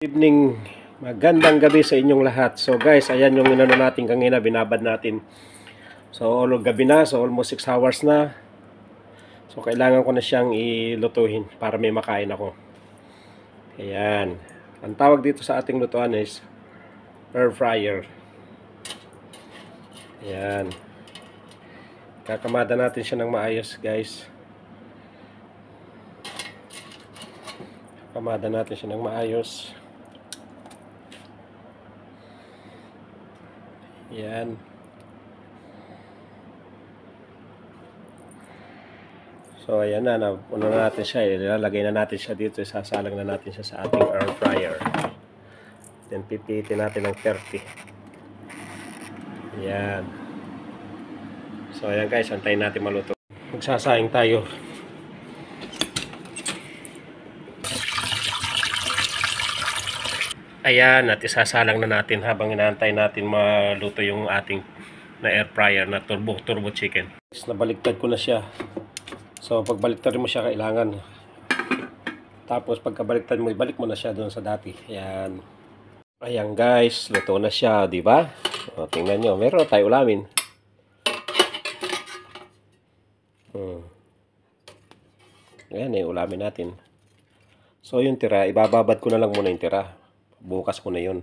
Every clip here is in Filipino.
Evening, magandang gabi sa inyong lahat. So guys, ayan yung inano natin kanina, binabad natin. So gabi na, so almost 6 hours na. So kailangan ko na siyang ilutuhin para may makain ako. Ayan. Ang tawag dito sa ating lutuan is air fryer. Ayan. Kakamada natin siya ng maayos, guys. Kakamada natin siya ng maayos. Yan. So ayan na, una na natin siya, ilalagay na natin siya dito, isasalang na natin siya sa ating air fryer. Then pipitin natin ng 30. Yan. So ayan guys, antayin natin maluto. Magsasaing tayo. Ayan, at isasalang na natin habang inaantay natin maluto yung ating na air fryer na turbo chicken. Nabaligtad ko na siya. So pagbaliktad mo siya kailangan. Tapos pagkabaliktad mo, ibalik mo na siya doon sa dati. Ayan. Ayan guys, luto na siya, di ba? O, tingnan nyo, meron tayo ulamin. Ayan eh, ulamin natin. So yung tira, ibababad ko na lang muna yung tira. Bukas ko na yun.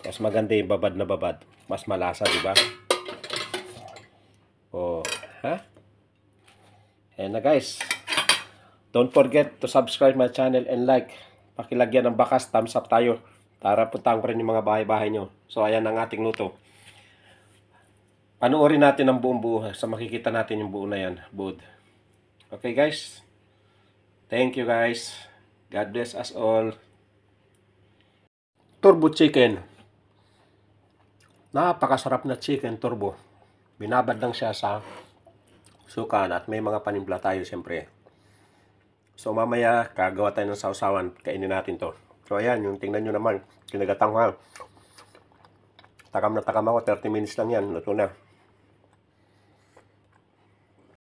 Mas maganda yung babad na babad. Mas malasa, di ba? Oh, ha? Ayan na guys. Don't forget to subscribe my channel and like. Pakilagyan ng bakas, thumbs up tayo. Para puntahan ko rin yung mga bahay-bahay nyo. So ayan ang ating luto. Panoorin natin ang buong buo. Sa makikita natin yung buo na yan. Buod. Okay guys. Thank you guys. God bless us all. Turbo chicken. Napakasarap na chicken turbo. Binabad lang siya sa sukan at may mga panimpla tayo siyempre. So mamaya gagawa tayo ng sausawan. Kainin natin to. So ayan, yung tingnan nyo naman. Kinagatang ha. Takam na takam ako. 30 minutes lang yan. Luto na.